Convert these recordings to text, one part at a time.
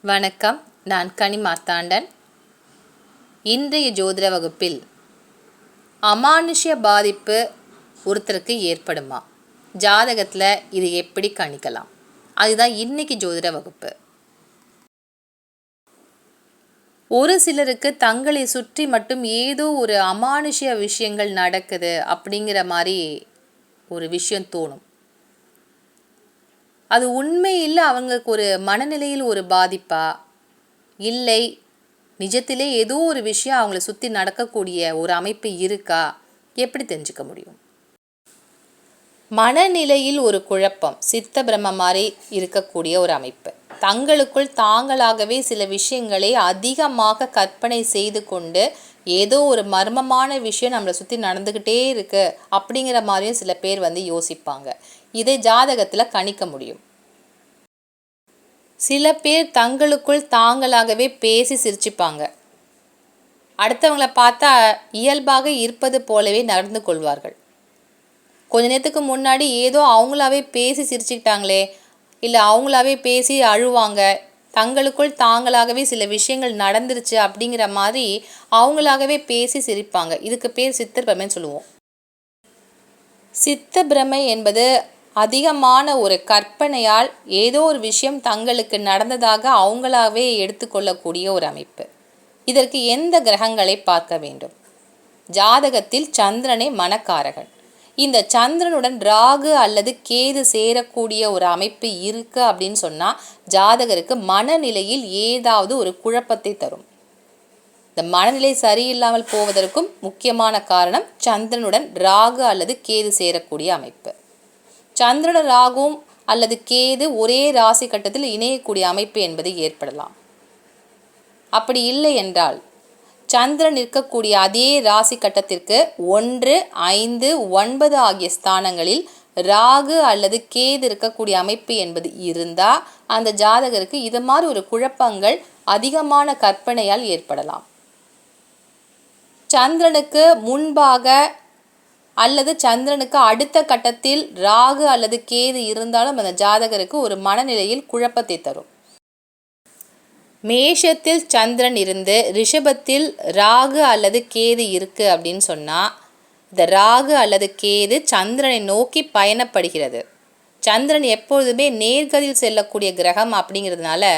வணக்கம். நான் கனி மார்த்தாண்டன். இன்றைய ஜோதிட வகுப்பில் அமானுஷ்ய பாதிப்பு ஒருத்தருக்கு ஏற்படுமா, ஜாதகத்தில் இது எப்படி கணிக்கலாம், அதுதான் இன்னைக்கு ஜோதிட வகுப்பு. ஒரு சிலருக்கு தங்களை சுற்றி மட்டும் ஏதோ ஒரு அமானுஷ்ய விஷயங்கள் நடக்குது அப்படிங்கிற மாதிரி ஒரு விஷயம் தோணும். அது உண்மையில் அவங்களுக்கு ஒரு மனநிலையில் ஒரு பாதிப்பா, இல்லை நிஜத்திலே ஏதோ ஒரு விஷயம் அவங்கள சுற்றி நடக்கக்கூடிய ஒரு அமைப்பு இருக்கா, எப்படி தெரிஞ்சுக்க முடியும்? மனநிலையில் ஒரு குழப்பம், சித்த பிரம்ம மாதிரி இருக்கக்கூடிய ஒரு அமைப்பு, தங்களுக்குள் தாங்களாகவே சில விஷயங்களை அதிகமாக கற்பனை செய்து கொண்டு ஏதோ ஒரு மர்மமான விஷயம் நம்மளை சுற்றி நடந்துக்கிட்டே இருக்கு அப்படிங்கிற மாதிரியும் சில பேர் யோசிப்பாங்க. இதை ஜாதகத்தில் கணிக்க முடியும். சில பேர் தங்களுக்குள் தாங்களாகவே பேசி சிரிச்சுப்பாங்க. அடுத்தவங்களை பார்த்தா இயல்பாக இருப்பது போலவே நடந்து கொள்வார்கள். கொஞ்ச நேரத்துக்கு முன்னாடி ஏதோ அவங்களாவே பேசி சிரிச்சுக்கிட்டாங்களே, இல்லை அவங்களாவே பேசி அழுவாங்க. தங்களுக்குள் தாங்களாகவே சில விஷயங்கள் நடந்துருச்சு அப்படிங்கிற மாதிரி அவங்களாகவே பேசி சிரிப்பாங்க. இதுக்கு பேர் சித்த பிரமைன்னு சொல்லுவோம். சித்த பிரமை என்பது அதிகமான ஒரு கற்பனையால் ஏதோ ஒரு விஷயம் தங்களுக்கு நடந்ததாக அவங்களாவே எடுத்துக்கொள்ளக்கூடிய ஒரு அமைப்பு. இதற்கு எந்த கிரகங்களை பார்க்க வேண்டும்? ஜாதகத்தில் சந்திரனே மனக்காரகன். இந்த சந்திரனுடன் ராகு அல்லது கேது சேரக்கூடிய ஒரு அமைப்பு இருக்கு அப்படின்னு சொன்னால் ஜாதகருக்கு மனநிலையில் ஏதாவது ஒரு குழப்பத்தை தரும். இந்த மனநிலை சரியில்லாமல் போவதற்கும் முக்கியமான காரணம் சந்திரனுடன் ராகு அல்லது கேது சேரக்கூடிய அமைப்பு. சந்திரன் ராகும் அல்லது கேது ஒரே ராசி கட்டத்தில் இணையக்கூடிய அமைப்பு என்பது ஏற்படலாம். அப்படி இல்லை என்றால் சந்திரன் இருக்கக்கூடிய அதே ராசி கட்டத்திற்கு 1, 5, 9 ஆகிய ஸ்தானங்களில் ராகு அல்லது கேது இருக்கக்கூடிய அமைப்பு என்பது இருந்தால் அந்த ஜாதகருக்கு இது மாதிரி ஒரு குழப்பங்கள் அதிகமான கற்பனையால் ஏற்படலாம். சந்திரனுக்கு முன்பாக அல்லது சந்திரனுக்கு அடுத்த கட்டத்தில் ராகு அல்லது கேது இருந்தாலும் அந்த ஜாதகருக்கு ஒரு மனநிலையில் குழப்பத்தை தரும். மேஷத்தில் சந்திரன் இருந்து ரிஷபத்தில் ராகு அல்லது கேது இருக்கு அப்படின்னு சொன்னால் இந்த ராகு அல்லது கேது சந்திரனை நோக்கி பயணப்படுகிறது. சந்திரன் எப்பொழுதுமே நேர்கதியில் செல்லக்கூடிய கிரகம் அப்படிங்கிறதுனால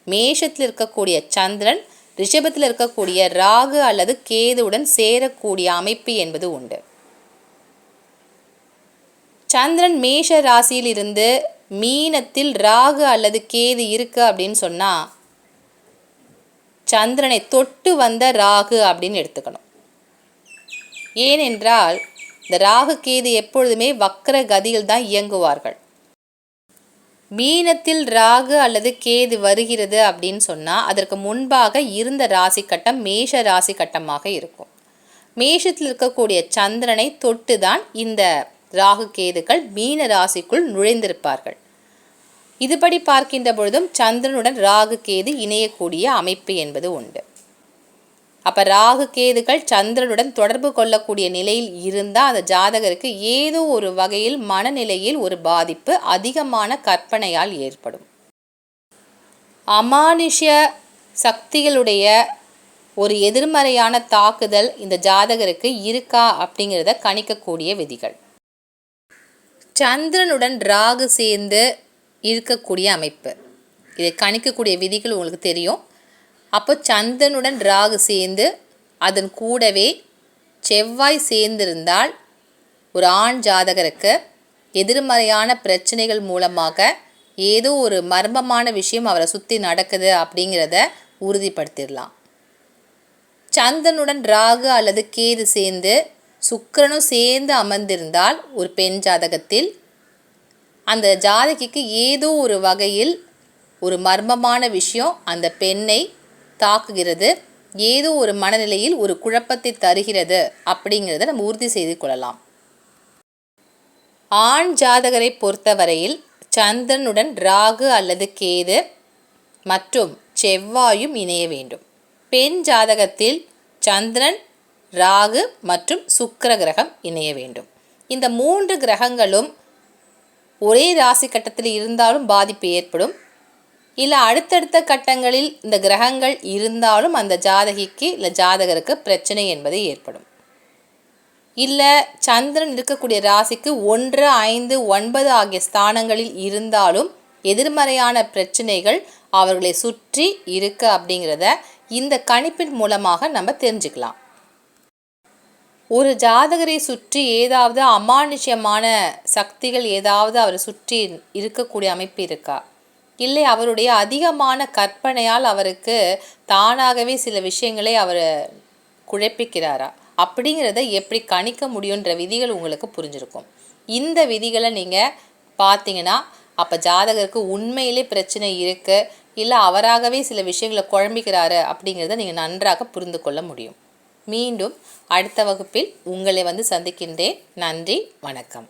மேஷத்தில் இருக்கக்கூடிய சந்திரன் ரிஷபத்தில் இருக்கக்கூடிய ராகு அல்லது கேதுவுடன் சேரக்கூடிய அமைப்பு என்பது உண்டு. சந்திரன் மேஷ ராசியில் இருந்து மீனத்தில் ராகு அல்லது கேது இருக்கு அப்படின்னு சொன்னால் சந்திரனை தொட்டு வந்த ராகு அப்படின்னு எடுத்துக்கணும். ஏனென்றால் இந்த ராகு கேது எப்பொழுதுமே வக்ர கதியில் தான் இயங்குவார்கள். மீனத்தில் ராகு அல்லது கேது வருகிறது அப்படின்னு சொன்னால் அதற்கு முன்பாக இருந்த ராசி கட்டம் மேஷ ராசி கட்டமாக இருக்கும். மேஷத்தில் இருக்கக்கூடிய சந்திரனை தொட்டு தான் இந்த ராகு கேதுக்கள் மீன ராசிக்குள் நுழைந்திருப்பார்கள். இதுபடி பார்க்கின்ற பொழுதும் சந்திரனுடன் ராகு கேது இணையக்கூடிய அமைப்பு என்பது உண்டு. அப்போ ராகு கேதுகள் சந்திரனுடன் தொடர்பு கொள்ளக்கூடிய நிலையில் இருந்தால் அந்த ஜாதகருக்கு ஏதோ ஒரு வகையில் மனநிலையில் ஒரு பாதிப்பு அதிகமான கற்பனையால் ஏற்படும். அமானுஷ்ய சக்திகளுடைய ஒரு எதிர்மறையான தாக்குதல் இந்த ஜாதகருக்கு இருக்கா அப்படிங்கிறத கணிக்கக்கூடிய விதிகள். சந்திரனுடன் ராகு சேர்ந்து இருக்கக்கூடிய அமைப்பு, இதை கணிக்கக்கூடிய விதிகள் உங்களுக்கு தெரியும். அப்போ சந்திரனுடன் ராகு சேர்ந்து அதன் கூடவே செவ்வாய் சேர்ந்திருந்தால் ஒரு ஆண் ஜாதகருக்கு எதிர்மறையான பிரச்சனைகள் மூலமாக ஏதோ ஒரு மர்மமான விஷயம் அவரை சுற்றி நடக்குது அப்படிங்கிறத உறுதிப்படுத்திடலாம். சந்திரனுடன் ராகு அல்லது கேது சேர்ந்து சுக்கிரனும் சேர்ந்து அமர்ந்திருந்தால் ஒரு பெண் ஜாதகத்தில் அந்த ஜாதகிக்கு ஏதோ ஒரு வகையில் ஒரு மர்மமான விஷயம் அந்த பெண்ணை தாக்குகிறது, ஏதோ ஒரு மனநிலையில் ஒரு குழப்பத்தை தருகிறது அப்படிங்கிறத நம்ம உறுதி செய்து கொள்ளலாம். ஆண் ஜாதகரை பொறுத்தவரையில் சந்திரனுடன் ராகு அல்லது கேது மற்றும் செவ்வாயும் இணைய வேண்டும். பெண் ஜாதகத்தில் சந்திரன், ராகு மற்றும் சுக்கிர கிரகம் இணைய வேண்டும். இந்த 3 கிரகங்களும் ஒரே ராசி கட்டத்தில் இருந்தாலும் பாதிப்பு ஏற்படும். இல்லை அடுத்தடுத்த கட்டங்களில் இந்த கிரகங்கள் இருந்தாலும் அந்த ஜாதகிக்கு இல்லை ஜாதகருக்கு பிரச்சனை என்பது ஏற்படும். இல்லை சந்திரன் இருக்கக்கூடிய ராசிக்கு 1, 5, 9 ஆகிய ஸ்தானங்களில் இருந்தாலும் எதிர்மறையான பிரச்சனைகள் அவர்களை சுற்றி இருக்கு அப்படிங்கிறத இந்த கணிப்பின் மூலமாக நம்ம தெரிஞ்சுக்கலாம். ஒரு ஜாதகரை சுற்றி ஏதாவது அமானுஷ்யமான சக்திகள் ஏதாவது அவரை சுற்றி இருக்கக்கூடிய அமைப்பு இருக்கா, இல்லை அவருடைய அதிகமான கற்பனையால் அவருக்கு தானாகவே சில விஷயங்களை அவர் குழப்பிக்கிறாரா அப்படிங்கிறத எப்படி கணிக்க முடியுன்ற விதிகள் உங்களுக்கு புரிஞ்சிருக்கும். இந்த விதிகளை நீங்கள் பார்த்தீங்கன்னா அப்போ ஜாதகருக்கு உண்மையிலே பிரச்சனை இருக்குது, இல்லை அவராகவே சில விஷயங்களை குழம்பிக்கிறாரு அப்படிங்கிறத நீங்கள் நன்றாக புரிந்து கொள்ள முடியும். மீண்டும் அடுத்த வகுப்பில் உங்களை சந்திக்கின்றேன். நன்றி, வணக்கம்.